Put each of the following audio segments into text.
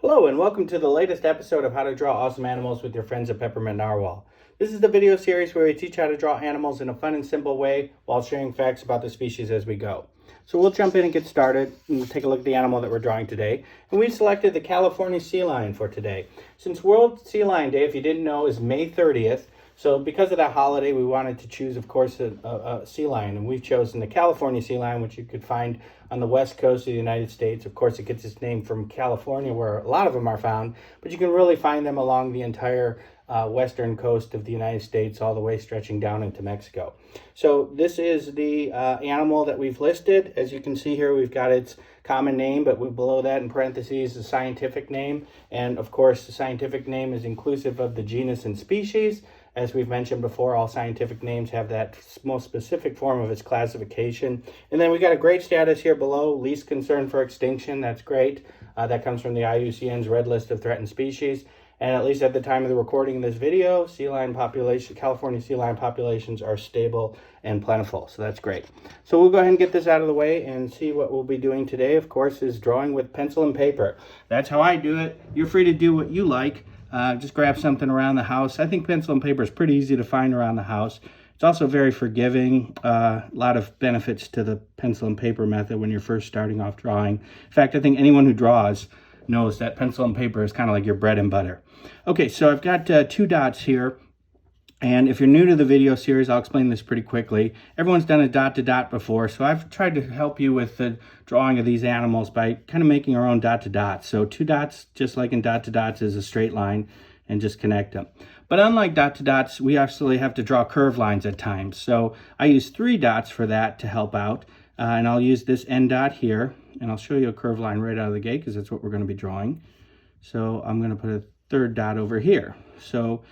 Hello and welcome to the latest episode of How to Draw Awesome Animals with your friends at Peppermint Narwhal. This is the video series where we teach how to draw animals in a fun and simple way while sharing facts about the species as we go. So we'll jump in and get started and we'll take a look at the animal that we're drawing today. And we selected the California sea lion for today. Since World Sea Lion Day, if you didn't know, is May 30th, so because of that holiday, we wanted to choose, of course, a sea lion. And we've chosen the California sea lion, which you could find on the west coast of the United States. Of course, it gets its name from California, where a lot of them are found. But you can really find them along the entire western coast of the United States, all the way stretching down into Mexico. So this is the animal that we've listed. As you can see here, we've got its common name, but below that in parentheses, the scientific name. And of course, the scientific name is inclusive of the genus and species. As we've mentioned before, all scientific names have that most specific form of its classification. And then we got a great status here below, least concern for extinction. That's great. That comes from the IUCN's Red List of Threatened Species. And at least at the time of the recording of this video, California sea lion populations are stable and plentiful. So that's great. So we'll go ahead and get this out of the way and see what we'll be doing today, of course, is drawing with pencil and paper. That's how I do it. You're free to do what you like. Just grab something around the house. I think pencil and paper is pretty easy to find around the house. It's also very forgiving. A lot of benefits to the pencil and paper method when you're first starting off drawing. In fact, I think anyone who draws knows that pencil and paper is kind of like your bread and butter. Okay, so I've got 2 dots here. And if you're new to the video series, I'll explain this pretty quickly. Everyone's done a dot to dot before, so I've tried to help you with the drawing of these animals by kind of making our own dot to dots. So 2 dots, just like in dot to dots, is a straight line and just connect them. But unlike dot to dots, we actually have to draw curved lines at times. So I use 3 dots for that to help out. And I'll use this end dot here, and I'll show you a curved line right out of the gate because that's what we're going to be drawing. So I'm going to put a 3rd dot over here. So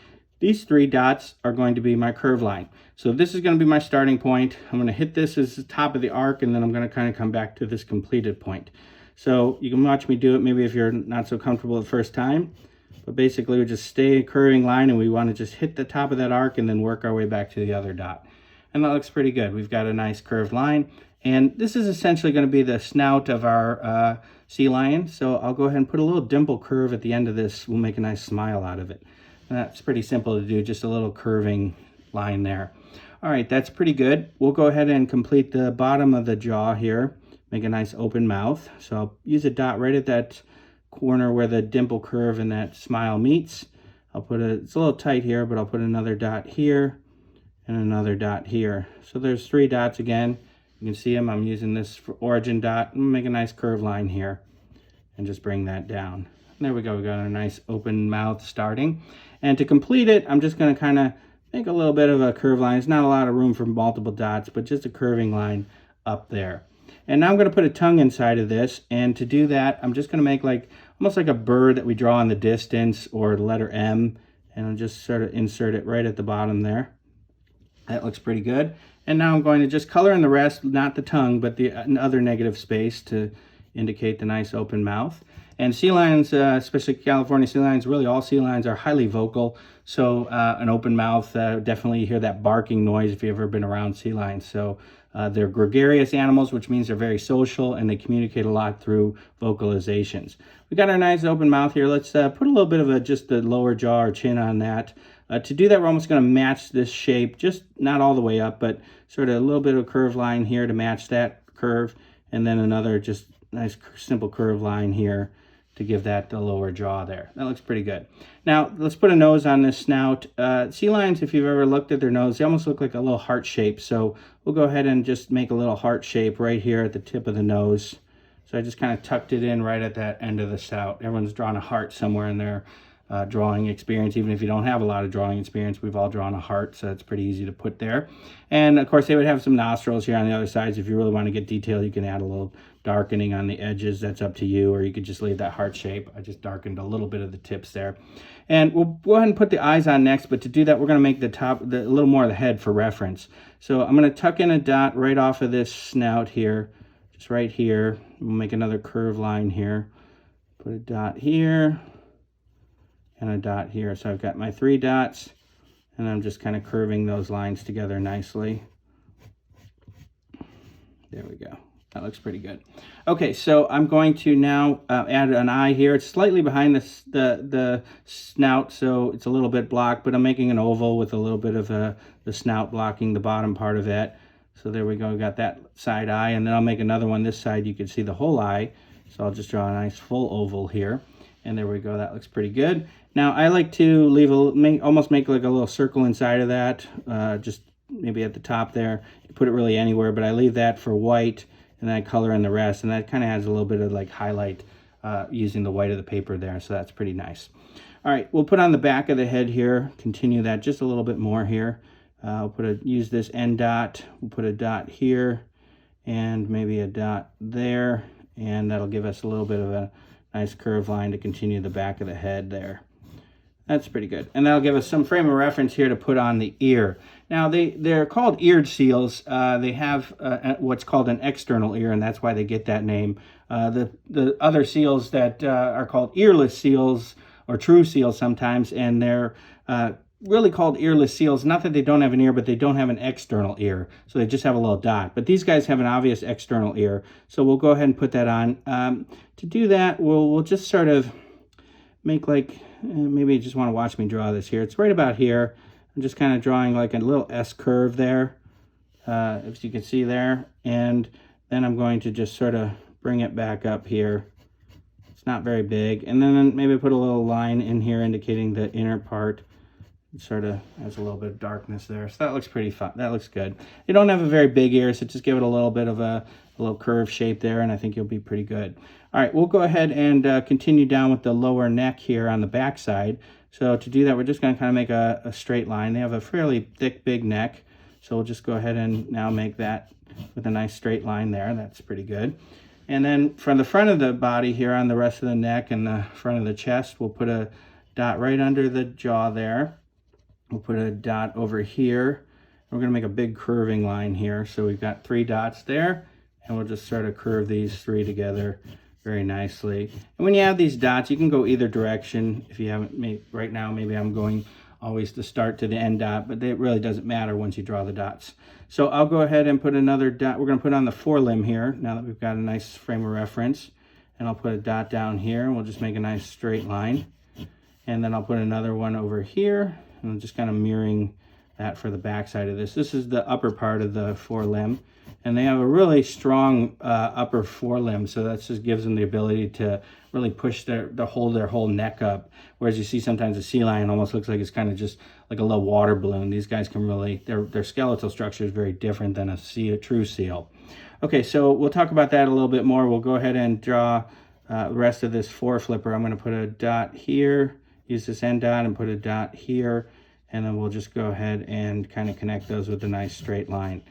these 3 dots are going to be my curve line. So this is going to be my starting point. I'm going to hit this as the top of the arc, and then I'm going to kind of come back to this completed point. So you can watch me do it maybe if you're not so comfortable the first time. But basically we just stay a curving line, and we want to just hit the top of that arc and then work our way back to the other dot. And that looks pretty good. We've got a nice curved line. And this is essentially going to be the snout of our sea lion. So I'll go ahead and put a little dimple curve at the end of this. We'll make a nice smile out of it. And that's pretty simple to do, just a little curving line there. All right, that's pretty good. We'll go ahead and complete the bottom of the jaw here. Make a nice open mouth. So I'll use a dot right at that corner where the dimple curve and that smile meets. It's a little tight here, but I'll put another dot here and another dot here. So there's 3 dots again. You can see them. I'm using this for origin dot. I'm gonna make a nice curved line here and just bring that down. There we go. We got a nice open mouth starting. And to complete it, I'm just going to kind of make a little bit of a curve line. It's not a lot of room for multiple dots, but just a curving line up there. And now I'm going to put a tongue inside of this. And to do that, I'm just going to make almost like a bird that we draw in the distance, or the letter M. And I'll just sort of insert it right at the bottom there. That looks pretty good. And now I'm going to just color in the rest, not the tongue, but the other negative space to indicate the nice open mouth. And sea lions, especially California sea lions, really all sea lions are highly vocal. So an open mouth, definitely you hear that barking noise if you've ever been around sea lions. So they're gregarious animals, which means they're very social, and they communicate a lot through vocalizations. We got our nice open mouth here. Let's put a little bit of just the lower jaw or chin on that. To do that, we're almost going to match this shape, just not all the way up, but sort of a little bit of a curved line here to match that curve, and then another just nice simple curved line here to give that the lower jaw there. That looks pretty good. Now, let's put a nose on this snout. Sea lions, if you've ever looked at their nose, they almost look like a little heart shape. So we'll go ahead and just make a little heart shape right here at the tip of the nose. So I just kind of tucked it in right at that end of the snout. Everyone's drawn a heart somewhere in their drawing experience. Even if you don't have a lot of drawing experience, we've all drawn a heart, so it's pretty easy to put there. And of course, they would have some nostrils here on the other sides. If you really want to get detailed, you can add a little darkening on the edges. That's up to you, or you could just leave that heart shape. I just darkened a little bit of the tips there. And we'll go ahead and put the eyes on next, but to do that, we're going to make a little more of the head for reference. So I'm going to tuck in a dot right off of this snout here, just right here. We'll make another curved line here. Put a dot here and a dot here. So I've got my 3 dots, and I'm just kind of curving those lines together nicely. There we go. That looks pretty good. Okay, so I'm going to now add an eye here. It's slightly behind the snout, so it's a little bit blocked, but I'm making an oval with a little bit of the snout blocking the bottom part of it. So there we go, we got that side eye, and then I'll make another one this side. You can see the whole eye. So I'll just draw a nice full oval here. And there we go, that looks pretty good. Now I like to leave almost make like a little circle inside of that, just maybe at the top there. You put it really anywhere, but I leave that for white, and then I color in the rest, and that kind of adds a little bit of like highlight using the white of the paper there, so that's pretty nice. All right, we'll put on the back of the head here, continue that just a little bit more here. I'll use this end dot, we'll put a dot here, and maybe a dot there, and that'll give us a little bit of a nice curved line to continue the back of the head there. That's pretty good. And that'll give us some frame of reference here to put on the ear. Now, they're called eared seals. They have what's called an external ear, and that's why they get that name. The other seals that are called earless seals, or true seals sometimes, and they're really called earless seals. Not that they don't have an ear, but they don't have an external ear. So they just have a little dot. But these guys have an obvious external ear. So we'll go ahead and put that on. To do that, we'll just sort of make like, maybe you just want to watch me draw this here. It's right about here. I'm just kind of drawing like a little S curve there, if you can see there. And then I'm going to just sort of bring it back up here. It's not very big. And then maybe put a little line in here indicating the inner part. It sort of has a little bit of darkness there. So that looks pretty fun. That looks good. You don't have a very big ear, so just give it a little bit of a little curved shape there, and I think you'll be pretty good. All right, we'll go ahead and continue down with the lower neck here on the back side. So to do that, we're just going to kind of make a straight line. They have a fairly thick, big neck. So we'll just go ahead and now make that with a nice straight line there. That's pretty good. And then from the front of the body here on the rest of the neck and the front of the chest, we'll put a dot right under the jaw there. We'll put a dot over here. We're going to make a big curving line here. So we've got 3 dots there, and we'll just sort of curve these 3 together very nicely. And when you have these dots, you can go either direction. If you haven't made right now, maybe I'm going always the start to the end dot, but it really doesn't matter once you draw the dots. So I'll go ahead and put another dot. We're going to put on the forelimb here now that we've got a nice frame of reference. And I'll put a dot down here, and we'll just make a nice straight line. And then I'll put another one over here, and I'm just kind of mirroring that for the back side of this. This is the upper part of the forelimb, and they have a really strong upper forelimb, so that just gives them the ability to really push their whole neck up. Whereas you see sometimes a sea lion almost looks like it's kind of just like a little water balloon. These guys can really, their skeletal structure is very different than a true seal. Okay, so we'll talk about that a little bit more. We'll go ahead and draw the rest of this foreflipper. I'm going to put a dot here, use this end dot, and put a dot here. And then we'll just go ahead and kind of connect those with a nice straight line.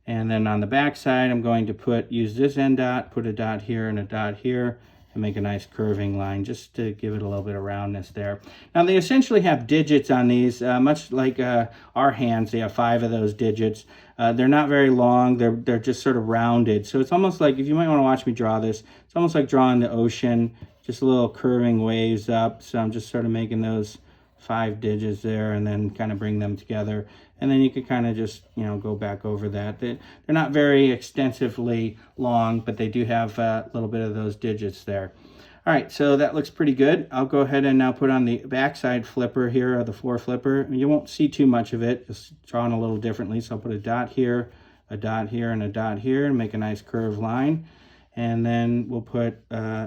And then on the back side, I'm going to use this end dot, put a dot here and a dot here, and make a nice curving line just to give it a little bit of roundness there. Now they essentially have digits on these, much like our hands. They have 5 of those digits. They're not very long. They're just sort of rounded. So it's almost like, if you might want to watch me draw this, it's almost like drawing the ocean, just a little curving waves up. So I'm just sort of making those 5 digits there, and then kind of bring them together, and then you could kind of just, you know, go back over that. They're not very extensively long, but they do have a little bit of those digits there. All right, so that looks pretty good. I'll go ahead and now put on the backside flipper here, or the foreflipper. You won't see too much of it, just drawn a little differently. So I'll put a dot here, and a dot here, and make a nice curved line. And then we'll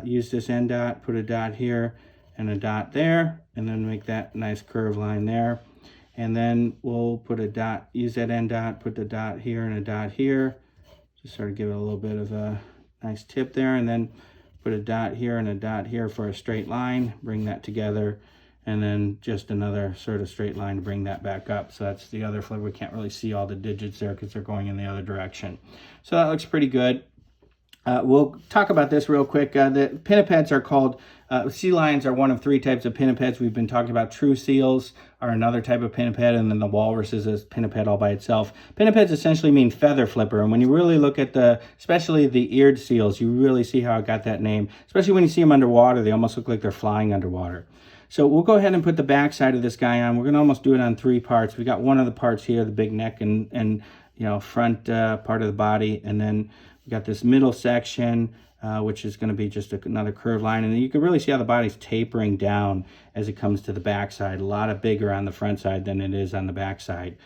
use this end dot, put a dot here, and a dot there, and then make that nice curved line there. And then we'll put a dot, use that end dot, put the dot here and a dot here, just sort of give it a little bit of a nice tip there, and then put a dot here and a dot here for a straight line, bring that together, and then just another sort of straight line to bring that back up. So that's the other flip. We can't really see all the digits there because they're going in the other direction. So that looks pretty good. We'll talk about this real quick. The pinnipeds are called, sea lions are one of 3 types of pinnipeds. We've been talking about true seals are another type of pinniped, and then the walrus is a pinniped all by itself. Pinnipeds essentially mean feather flipper, and when you really look at especially the eared seals, you really see how it got that name. Especially when you see them underwater, they almost look like they're flying underwater. So we'll go ahead and put the back side of this guy on. We're going to almost do it on 3 parts. We got one of the parts here, the big neck and front part of the body, and then We got this middle section, which is going to be just another curved line. And you can really see how the body's tapering down as it comes to the back side. A lot bigger on the front side than it is on the back side.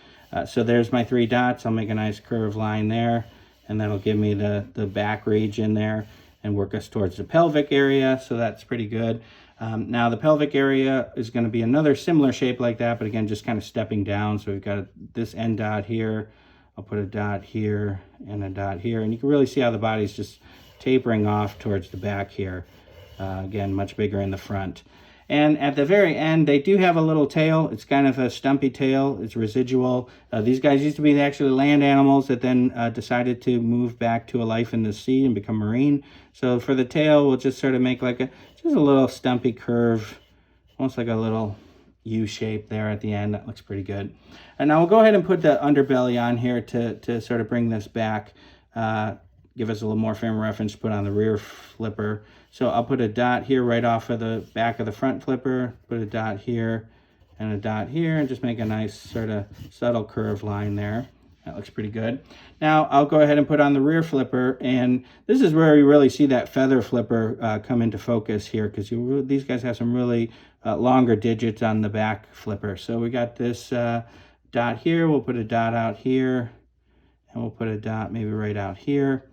So there's my 3 dots. I'll make a nice curved line there, and that'll give me the back region there and work us towards the pelvic area. So that's pretty good. Now the pelvic area is going to be another similar shape like that, but again, just kind of stepping down. So we've got this end dot here. I'll put a dot here and a dot here, and you can really see how the body's just tapering off towards the back here. Again, much bigger in the front. And at the very end, they do have a little tail. It's kind of a stumpy tail. It's residual. These guys used to be actually land animals that then decided to move back to a life in the sea and become marine. So for the tail, we'll just sort of make like just a little stumpy curve, almost like a little U shape there at the end. That looks pretty good. And now we'll go ahead and put the underbelly on here to sort of bring this back, give us a little more frame of reference to put on the rear flipper. So I'll put a dot here right off of the back of the front flipper, put a dot here and a dot here, and just make a nice sort of subtle curved line there. That looks pretty good. Now I'll go ahead and put on the rear flipper, and this is where you really see that feather flipper come into focus here, because these guys have some really longer digits on the back flipper. So we got this dot here, we'll put a dot out here, and we'll put a dot maybe right out here,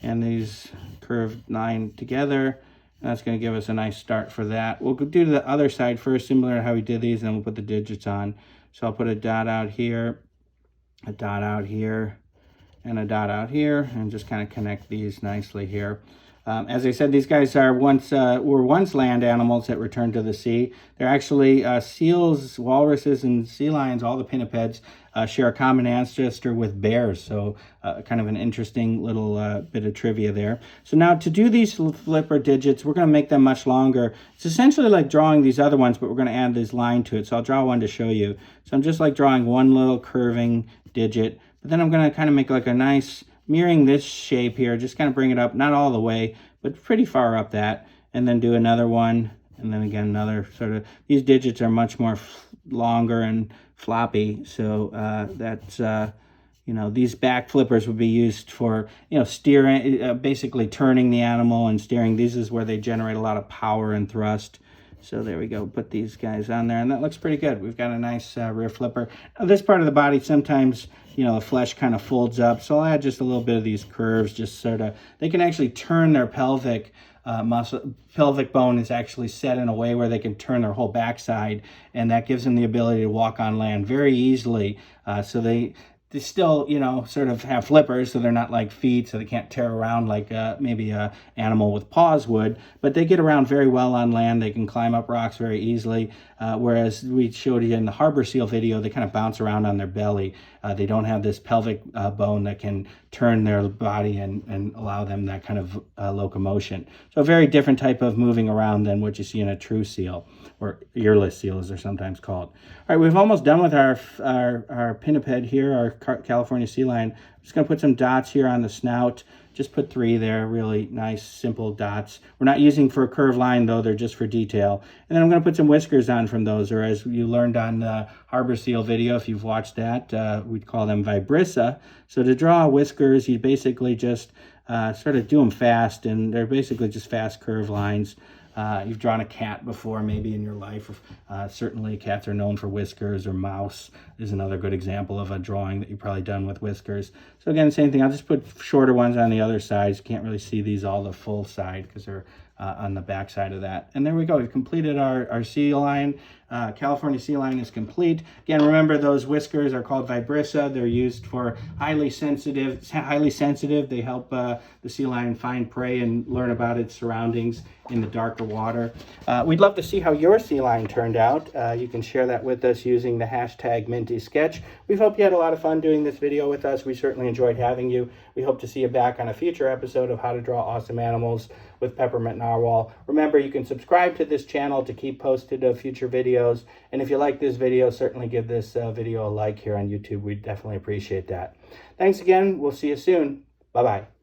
and these curved line together. That's going to give us a nice start for that. We'll do the other side first, similar to how we did these, and then we'll put the digits on. So I'll put a dot out here, a dot out here, and a dot out here, and just kind of connect these nicely here. As I said, these guys are were once land animals that returned to the sea. They're actually seals, walruses, and sea lions. All the pinnipeds share a common ancestor with bears. So kind of an interesting little bit of trivia there. So now to do these flipper digits, we're going to make them much longer. It's essentially like drawing these other ones, but we're going to add this line to it. So I'll draw one to show you. So I'm just like drawing one little curving digit, but then I'm going to kind of make like a nice mirroring this shape here, just kind of bring it up, not all the way, but pretty far up that, and then do another one, and then again another sort of, these digits are much more longer and floppy, so that's, you know, these back flippers would be used for, you know, steering, basically turning the animal and steering. These is where they generate a lot of power and thrust. So there we go, put these guys on there, and that looks pretty good. We've got a nice rear flipper. Now, this part of the body, sometimes, you know, the flesh kind of folds up, so I'll add just a little bit of these curves, just sort of, they can actually turn their pelvic pelvic bone is actually set in a way where they can turn their whole backside, and that gives them the ability to walk on land very easily. So they still, you know, sort of have flippers, so they're not like feet, so they can't tear around like maybe a animal with paws would, but they get around very well on land. They can climb up rocks very easily, whereas we showed you in the harbor seal video, they kind of bounce around on their belly. They don't have this pelvic bone that can turn their body and allow them that kind of locomotion. So a very different type of moving around than what you see in a true seal, or earless seal as they're sometimes called. All right, we've almost done with our pinniped here, our California sea lion. I'm just going to put some dots here on the snout. Just put 3 there, really nice, simple dots. We're not using for a curved line, though. They're just for detail. And then I'm going to put some whiskers on from those, or as you learned on the harbor seal video, if you've watched that, we'd call them vibrissa. So to draw whiskers, you basically just sort of do them fast, and they're basically just fast curved lines. You've drawn a cat before, maybe in your life. Certainly cats are known for whiskers, or mouse is another good example of a drawing that you've probably done with whiskers. So again, same thing. I'll just put shorter ones on the other sides. You can't really see these all the full side because they're on the back side of that. And there we go. We've completed our sea lion. California sea lion is complete. Again, remember those whiskers are called vibrissa. They're used for highly sensitive. They help the sea lion find prey and learn about its surroundings in the darker water. We'd love to see how your sea lion turned out. You can share that with us using the hashtag MintySketch. We hope you had a lot of fun doing this video with us. We certainly enjoyed having you. We hope to see you back on a future episode of How to Draw Awesome Animals with Peppermint Narwhal. Remember, you can subscribe to this channel to keep posted of future videos. And if you like this video, certainly give this video a like here on YouTube. We'd definitely appreciate that. Thanks again. We'll see you soon. Bye-bye.